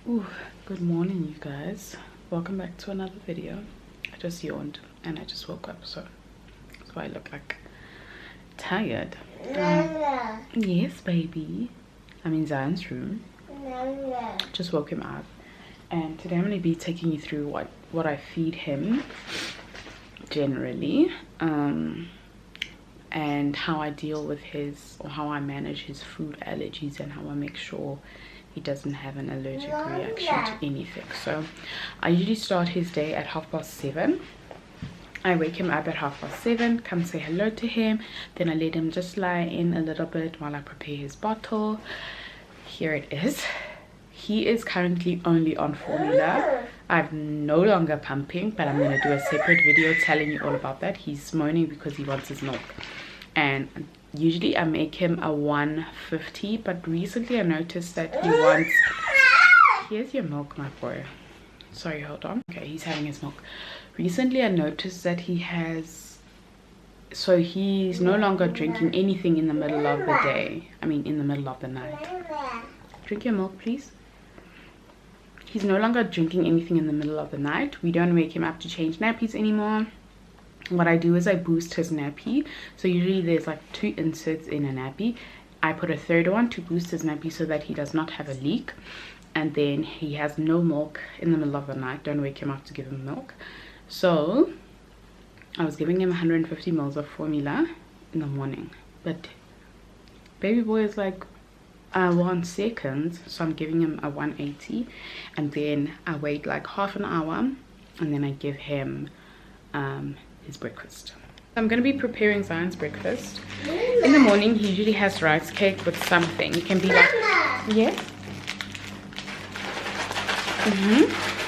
Ooh, good morning, you guys. Welcome back to another video. I just yawned and I just woke up, so that's why I look like tired. Yes, baby. I'm in Zion's room. Just woke him up, and today I'm going to be taking you through what I feed him generally, and how I deal with how I manage his food allergies, and how I make sure he doesn't have an allergic reaction to anything. So I usually start his day at 7:30. I wake him up at 7:30, come say hello to him, then I let him just lie in a little bit while I prepare his bottle. Here it is. He is currently only on formula. I'm no longer pumping, but I'm going to do a separate video telling you all about that. He's moaning because he wants his milk, and usually I make him a 150, but recently I noticed that he wants... Here's your milk, my boy. Sorry, hold on. Okay, he's having his milk. Recently I noticed that he has... So he's no longer drinking anything in the middle of the day. I mean, in the middle of the night. Drink your milk, please. He's no longer drinking anything in the middle of the night. We don't wake him up to change nappies anymore. What I do is I boost his nappy. So usually there's like 2 inserts in a nappy. I put a third one to boost his nappy so that he does not have a leak. And then he has no milk in the middle of the night. Don't wake him up to give him milk. So I was giving him 150 ml of formula in the morning. But baby boy is like 1 second. So I'm giving him a 180. And then I wait like half an hour. And then I give him his breakfast. I'm going to be preparing Zion's breakfast. In the morning he usually has rice cake with something. It can be like, yes,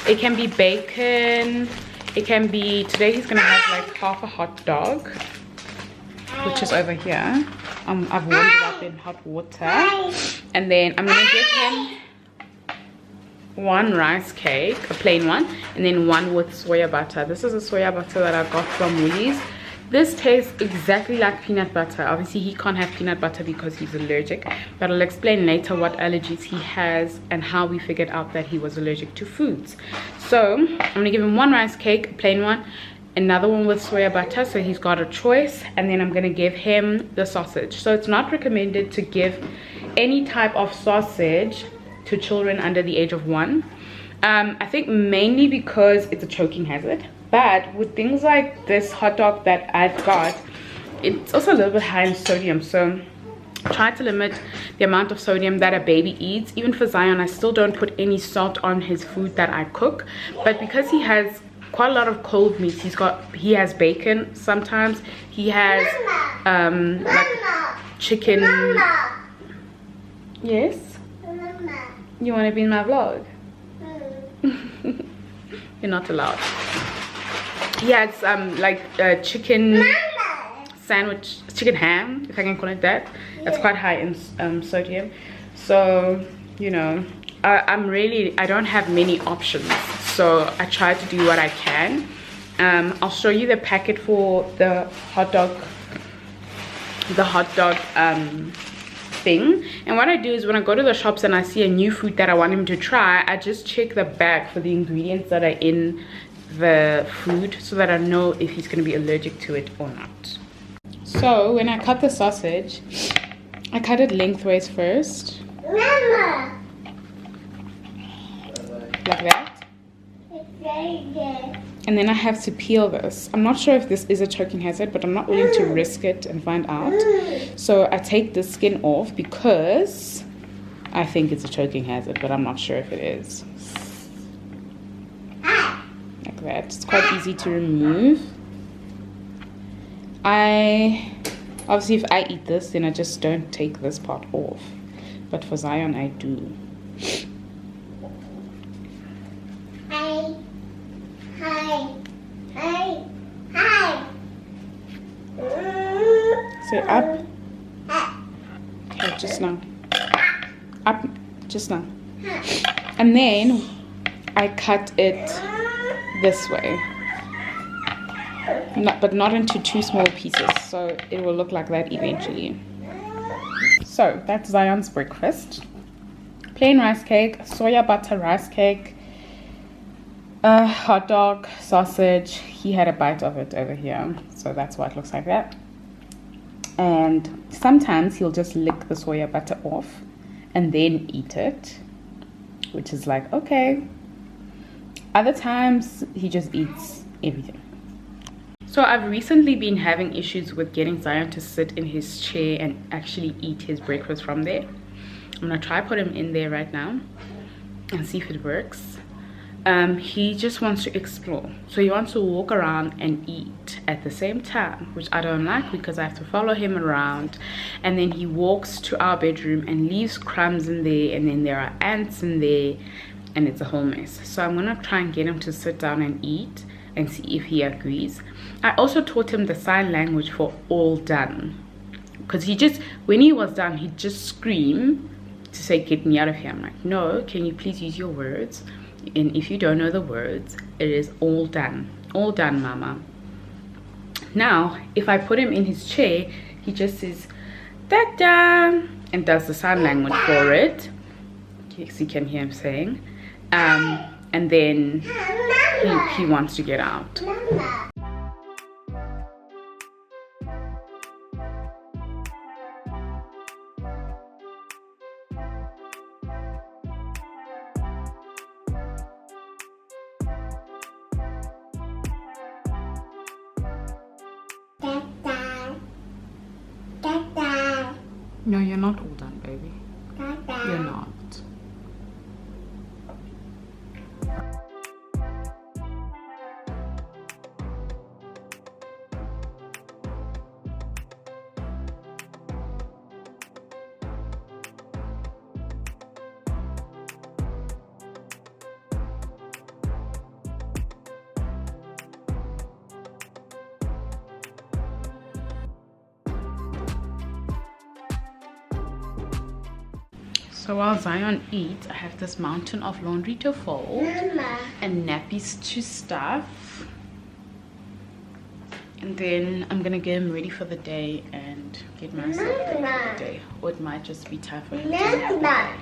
it can be bacon, it can be, today he's going to have like half a hot dog, which is over here. I've warmed it up in hot water, and then I'm going to give him 1 rice cake, a plain one, and then 1 with soya butter. This is a soya butter that I got from Woolies. This tastes exactly like peanut butter. Obviously he can't have peanut butter because he's allergic, but I'll explain later what allergies he has and how we figured out that he was allergic to foods. So I'm gonna give him 1 rice cake, a plain one, another one with soya butter, so he's got a choice, and then I'm gonna give him the sausage. So it's not recommended to give any type of sausage to children under the age of 1. I think mainly because it's a choking hazard, but with things like this hot dog that I've got, it's also a little bit high in sodium, so try to limit the amount of sodium that a baby eats. Even for Zion, I still don't put any salt on his food that I cook, but because he has quite a lot of cold meats, he has bacon sometimes, he has like chicken. Yes, you want to be in my vlog? You're not allowed. Yeah, it's like chicken sandwich, chicken ham, if I can call it that. It's quite high in sodium. So, you know, I don't have many options, so I try to do what I can. I'll show you the packet for the hot dog thing. And what I do is when I go to the shops and I see a new food that I want him to try, I just check the bag for the ingredients that are in the food so that I know if he's going to be allergic to it or not. So when I cut the sausage, I cut it lengthways first, like that, and then I have to peel this. I'm not sure if this is a choking hazard, but I'm not willing to risk it and find out. So I take the skin off because I think it's a choking hazard, but I'm not sure if it is. Like that. It's quite easy to remove. Obviously if I eat this, then I just don't take this part off, but for Zion I do. Say up. Okay, just now. Up, just now. And then I cut it this way, but not into 2 small pieces, so it will look like that eventually. So that's Zion's breakfast. plain rice cake, soya butter rice cake, hot dog, sausage. He had a bite of it over here, so that's why it looks like that. And sometimes he'll just lick the soya butter off and then eat it, which is like, okay. Other times he just eats everything. So I've recently been having issues with getting Zion to sit in his chair and actually eat his breakfast from there. I'm gonna try put him in there right now and see if it works. He just wants to explore, so he wants to walk around and eat at the same time, which I don't like because I have to follow him around, and then he walks to our bedroom and leaves crumbs in there, and then there are ants in there, and it's a whole mess. So I'm gonna try and get him to sit down and eat and see if he agrees. I also taught him the sign language for all done, because he just, when he was done, he'd just scream to say, get me out of here. I'm like, no, can you please use your words? And if you don't know the words, it is all done. All done, mama. Now, if I put him in his chair, he just says, da-da, and does the sign language for it. Yes, you can hear him saying. And then he wants to get out. No, you're not all done, baby. You're not. So while Zion eats, I have this mountain of laundry to fold, Mama, and nappies to stuff. And then I'm gonna get him ready for the day and get myself ready for the day. Or it might just be time for him to nap.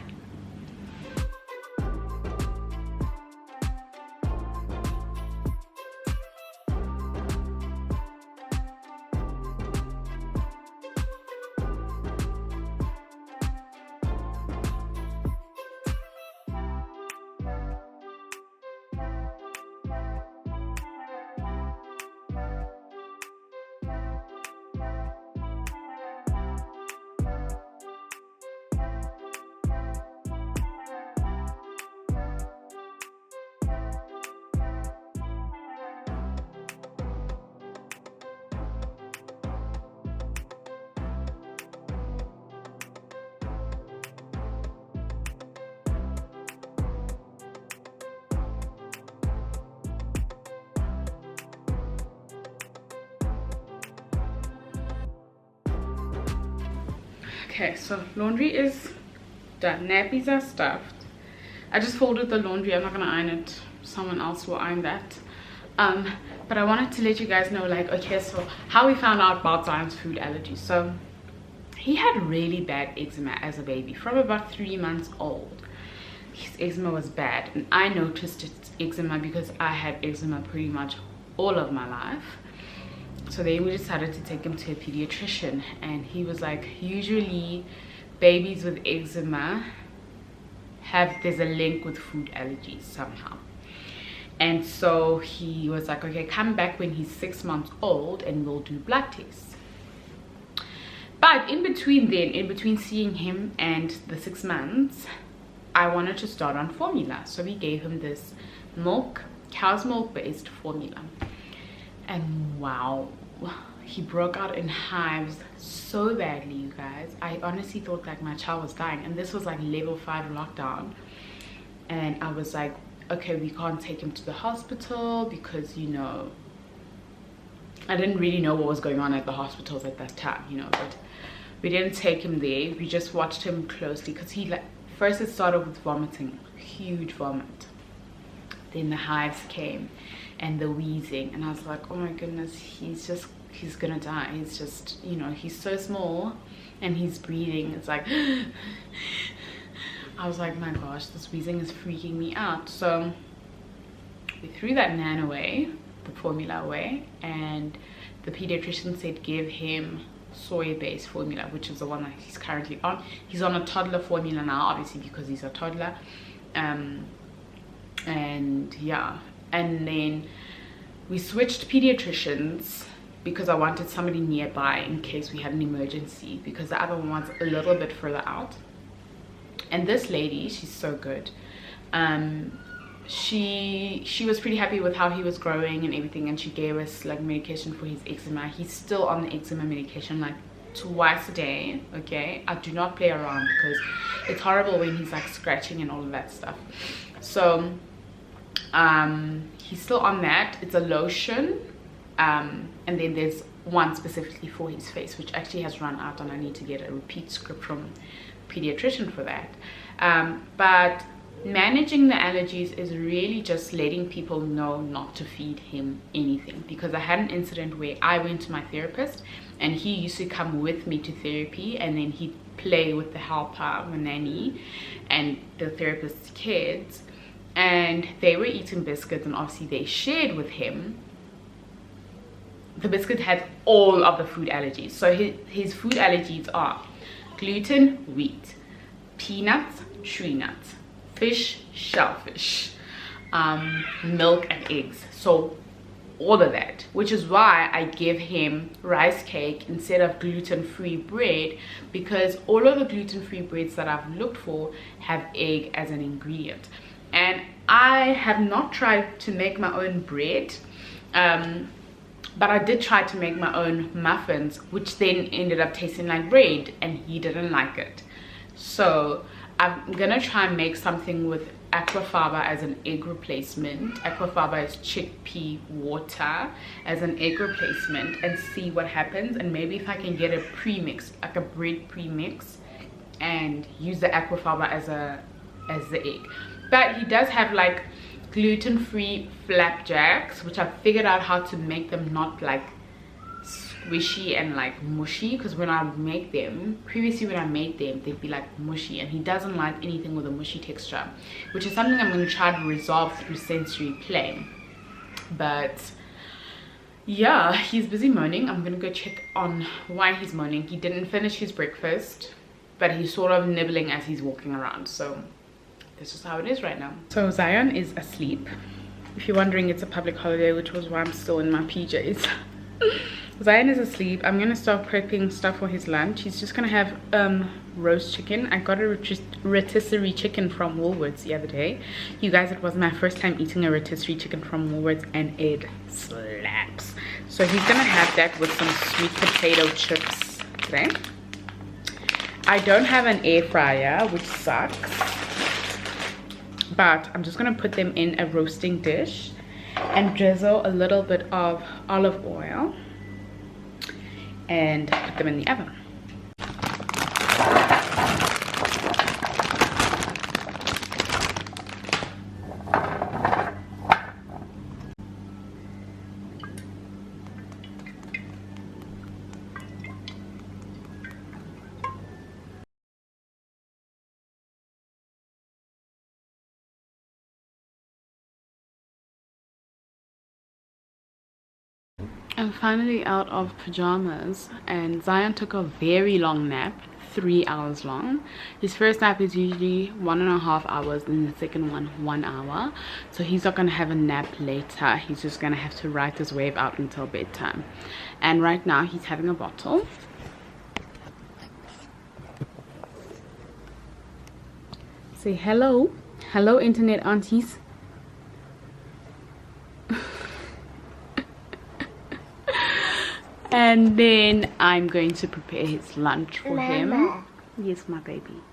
Okay, so laundry is done. Nappies are stuffed. I just folded the laundry. I'm not gonna iron it. Someone else will iron that. But I wanted to let you guys know, like, okay, so how we found out about Zion's food allergies. So he had really bad eczema as a baby. From about 3 months old, his eczema was bad, and I noticed it's eczema because I had eczema pretty much all of my life. So then we decided to take him to a pediatrician, and he was like, usually babies with eczema there's a link with food allergies somehow. And so he was like, okay, come back when he's 6 months old and we'll do blood tests. But in between seeing him and the 6 months, I wanted to start on formula. So we gave him this cow's milk based formula. And wow, he broke out in hives so badly, you guys. I honestly thought like my child was dying, and this was like level 5 lockdown. And I was like, okay, we can't take him to the hospital because, you know, I didn't really know what was going on at the hospitals at that time, you know. But we didn't take him there. We just watched him closely because he, like, first it started with vomiting, huge vomit. Then the hives came and the wheezing, and I was like, oh my goodness, he's gonna die. He's just, you know, he's so small and he's breathing, it's like I was like, my gosh, this wheezing is freaking me out. So we threw that nan away, the formula away, and the pediatrician said give him soy-based formula, which is the one that he's currently on. He's on a toddler formula now, obviously, because he's a toddler. And yeah, and then we switched pediatricians because I wanted somebody nearby in case we had an emergency, because the other one was a little bit further out. And this lady, she's so good. She was pretty happy with how he was growing and everything, and she gave us like medication for his eczema. He's still on the eczema medication like twice a day. Okay, I do not play around because it's horrible when he's like scratching and all of that stuff. So he's still on that. It's a lotion, and then there's one specifically for his face, which actually has run out, and I need to get a repeat script from a pediatrician for that. But managing the allergies is really just letting people know not to feed him anything, because I had an incident where I went to my therapist and he used to come with me to therapy, and then he'd play with the helper, my nanny, and the therapist's kids, and they were eating biscuits, and obviously they shared with him. The biscuit had all of the food allergies. So his food allergies are gluten, wheat, peanuts, tree nuts, fish, shellfish, milk and eggs. So all of that, which is why I give him rice cake instead of gluten-free bread, because all of the gluten-free breads that I've looked for have egg as an ingredient. And I have not tried to make my own bread, but I did try to make my own muffins, which then ended up tasting like bread, and he didn't like it. So I'm gonna try and make something with aquafaba as an egg replacement. Aquafaba is chickpea water as an egg replacement, and see what happens. And maybe if I can get a premix, like a bread premix, and use the aquafaba as the egg. But he does have like gluten-free flapjacks, which I figured out how to make them not like squishy and like mushy, because when I make them previously, when I made them, they'd be like mushy, and he doesn't like anything with a mushy texture, which is something I'm going to try to resolve through sensory play. But yeah, he's busy moaning. I'm gonna go check on why he's moaning. He didn't finish his breakfast, but he's sort of nibbling as he's walking around. So this is how it is right now. So Zion is asleep. If you're wondering, it's a public holiday, which was why I'm still in my PJs. Zion is asleep. I'm gonna start prepping stuff for his lunch. He's just gonna have roast chicken. I got a rotisserie chicken from Woolworths the other day. You guys, it was my first time eating a rotisserie chicken from Woolworths, and it slaps. So he's gonna have that with some sweet potato chips today. I don't have an air fryer, which sucks, but I'm just gonna put them in a roasting dish and drizzle a little bit of olive oil and put them in the oven. I'm finally out of pajamas, and Zion took a very long nap, 3 hours long. His first nap is usually 1.5 hours, and the second one 1 hour. So he's not gonna have a nap later. He's just gonna have to ride his wave out until bedtime. And right now he's having a bottle. Say hello. Hello, internet aunties. And then I'm going to prepare his lunch for him. Yes, my baby.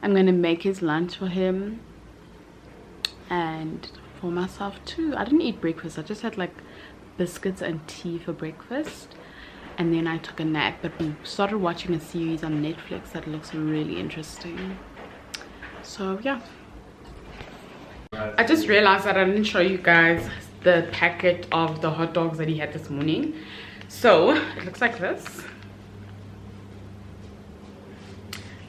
I'm going to make his lunch for him and for myself too. I didn't eat breakfast. I just had like biscuits and tea for breakfast, and then I took a nap. But we started watching a series on Netflix that looks really interesting. So yeah, I just realized that I didn't show you guys the packet of the hot dogs that he had this morning. So it looks like this.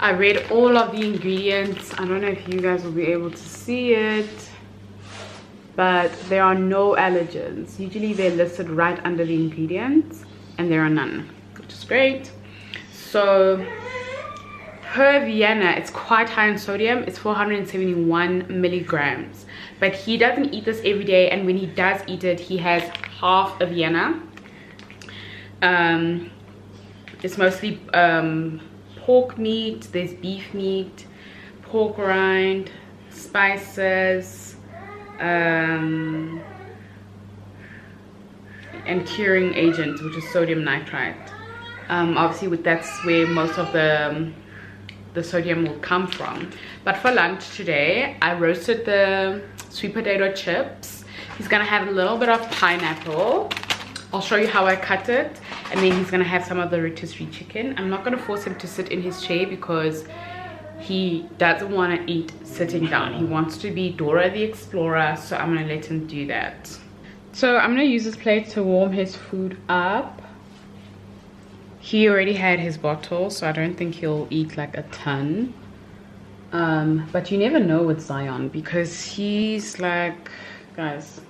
I read all of the ingredients. I don't know if you guys will be able to see it, but there are no allergens. Usually they're listed right under the ingredients, and there are none, which is great. So per Vienna, it's quite high in sodium. It's 471 milligrams, but he doesn't eat this every day, and when he does eat it, he has half a Vienna. It's mostly pork meat, there's beef meat, pork rind, spices, and curing agent, which is sodium nitrite. Obviously that's where most of the sodium will come from. But for lunch today, I roasted the sweet potato chips. He's gonna have a little bit of pineapple. I'll show you how I cut it, and then he's gonna have some of the rotisserie chicken. I'm not gonna force him to sit in his chair because he doesn't want to eat sitting down. He wants to be Dora the Explorer, so I'm gonna let him do that. So I'm gonna use this plate to warm his food up. He already had his bottle, so I don't think he'll eat like a ton. But you never know with Zion, because he's like, guys,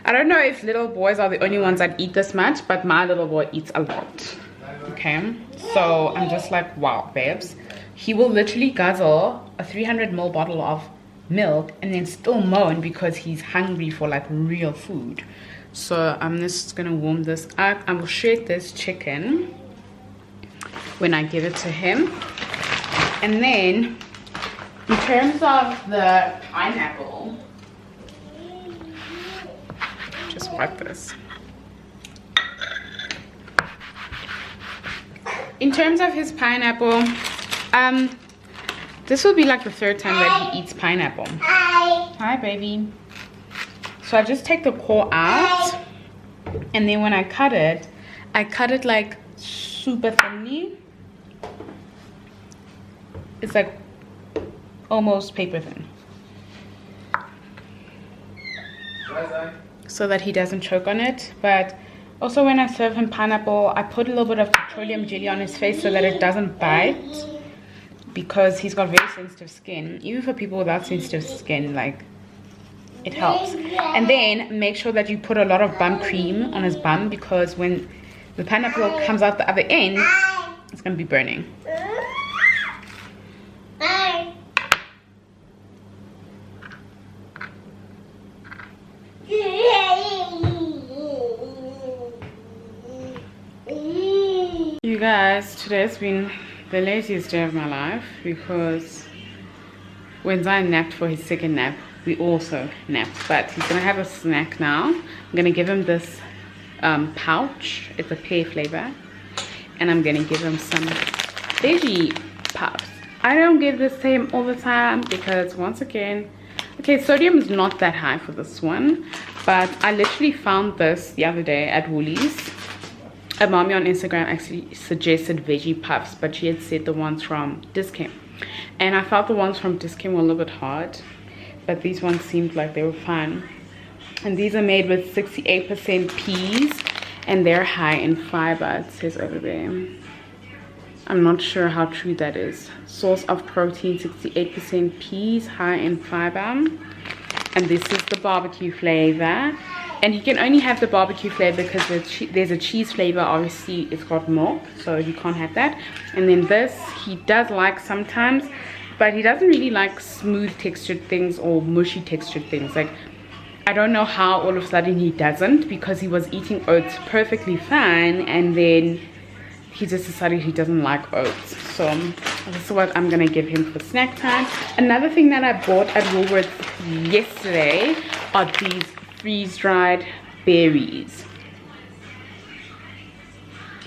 I don't know if little boys are the only ones that eat this much, but my little boy eats a lot. Okay, so I'm just like, wow, babes. He will literally guzzle a 300 ml bottle of milk and then still moan because he's hungry for like real food. So I'm just gonna warm this up. I will shred this chicken when I give it to him. And then in terms of the pineapple, just wipe this. In terms of his pineapple, this will be like the third time that he eats pineapple. Hi, baby. So I just take the core out, and then when I cut it like super thinly. It's like almost paper thin, so that he doesn't choke on it. But also when I serve him pineapple, I put a little bit of petroleum jelly on his face so that it doesn't bite, because he's got very sensitive skin. Even for people without sensitive skin, like, it helps. And then make sure that you put a lot of bum cream on his bum, because when the pineapple comes out the other end, it's gonna be burning. You guys, today's been the laziest day of my life, because when Zion napped for his second nap, we also napped. But he's gonna have a snack now. I'm gonna give him this pouch. It's a pear flavor, and I'm gonna give him some veggie puffs. I don't give this to him all the time because, once again, okay, sodium is not that high for this one, but I literally found this the other day at Woolies. A mommy on Instagram actually suggested veggie puffs, but she had said the ones from Discount, and I felt the ones from Discount were a little bit hard, but these ones seemed like they were fun. And these are made with 68% peas, and they're high in fiber, it says over there. I'm not sure how true that is. Source of protein, 68% peas, high in fiber. And this is the barbecue flavor. And you can only have the barbecue flavor because there's a cheese flavor. Obviously, it's got milk, so you can't have that. And then this, he does like sometimes, but he doesn't really like smooth textured things or mushy textured things. Like, I don't know how all of a sudden he doesn't, because he was eating oats perfectly fine, and then he just decided he doesn't like oats. So this is what I'm gonna give him for snack time. Another thing that I bought at Woolworths yesterday are these freeze-dried berries.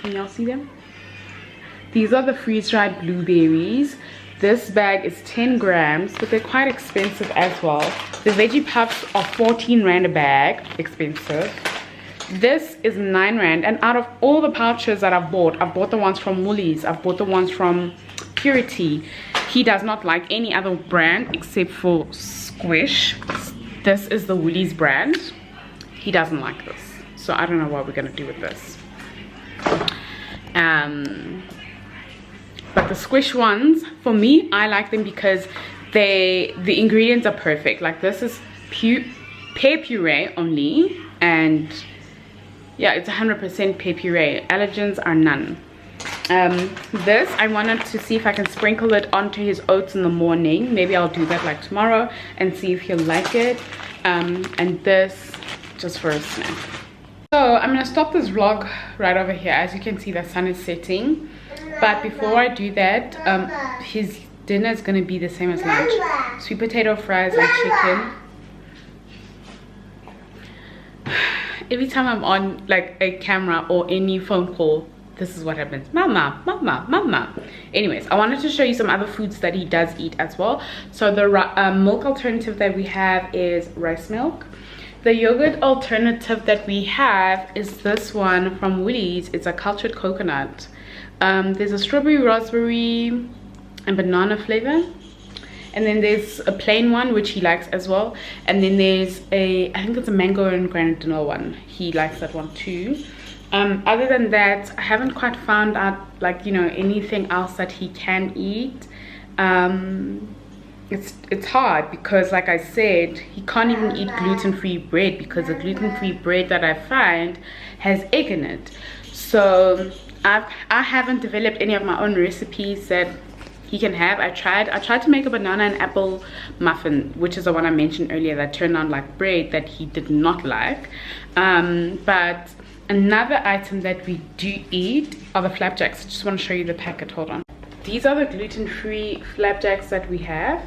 Can y'all see them? These are the freeze-dried blueberries. This bag is 10 grams, but they're quite expensive as well. The veggie puffs are 14 rand a bag, expensive. This is 9 rand, and out of all the pouches that I've bought the ones from Woolies, I've bought the ones from Purity. He does not like any other brand except for Squish. This is the Woolies brand. He doesn't like this, so I don't know what we're gonna do with this. But the squish ones, for me, I like them because the ingredients are perfect. Like this is pear puree only, and yeah, it's 100% pear puree. Allergens are none. This, I wanted to see if I can sprinkle it onto his oats in the morning. Maybe I'll do that like tomorrow and see if he'll like it. And this just for a snack. So I'm gonna stop this vlog right over here. As you can see, the sun is setting, but before I do that, his dinner is gonna be the same as lunch: sweet potato fries and chicken. Every time I'm on like a camera or any phone call, this is what happens. Mama, mama, mama. Anyways, I wanted to show you some other foods that he does eat as well. So the milk alternative that we have is rice milk. The yogurt alternative that we have is this one from Woolies. It's a cultured coconut. There's a strawberry, raspberry and banana flavor. And then there's a plain one, which he likes as well. And then there's I think it's a mango and granadinol one. He likes that one too. Other than that, I haven't quite found out, like, you know, anything else that he can eat. It's hard because, like I said, he can't even eat gluten-free bread because the gluten-free bread that I find has egg in it. So I haven't developed any of my own recipes that he can have. I tried to make a banana and apple muffin, which is the one I mentioned earlier, that turned out like bread, that he did not like. But another item that we do eat are the flapjacks. I just want to show you the packet. Hold on. These are the gluten-free flapjacks that we have.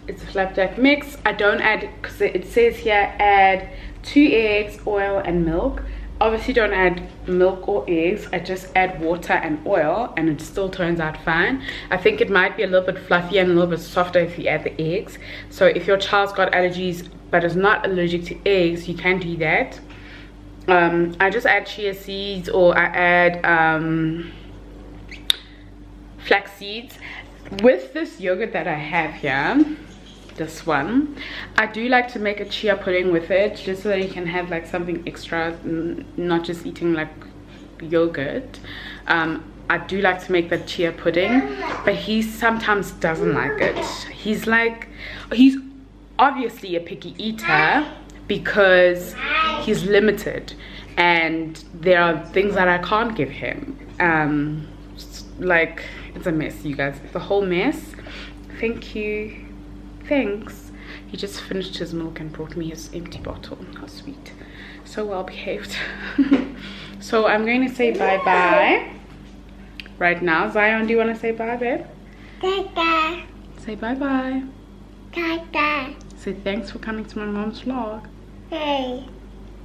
It's a flapjack mix. I don't add, because it says here add 2 eggs, oil and milk. Obviously don't add milk or eggs. I just add water and oil, and it still turns out fine. I think it might be a little bit fluffier and a little bit softer if you add the eggs. So if your child's got allergies but is not allergic to eggs, you can do that. I just add chia seeds, or I add flax seeds. With this yogurt that I have here, this one, I do like to make a chia pudding with it, just so that you can have like something extra, not just eating like yogurt. I do like to make that chia pudding, but he sometimes doesn't like it. He's obviously a picky eater because he's limited, and there are things that I can't give him. Like, it's a mess, you guys. It's a whole mess. Thank you. Thanks. He just finished his milk and brought me his empty bottle. How sweet. So well behaved. So I'm going to say bye bye right now. Zion, do you want to say bye, babe? Bye. Say bye bye. Bye. Say thanks for coming to my mom's vlog. Hey.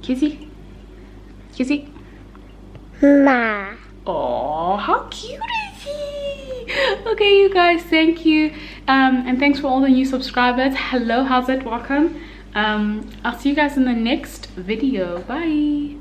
Kissy. Kissy. Ma. Oh, how cute is he? Okay, you guys, thank you. And thanks for all the new subscribers. Hello, how's it? Welcome. I'll see you guys in the next video. Bye.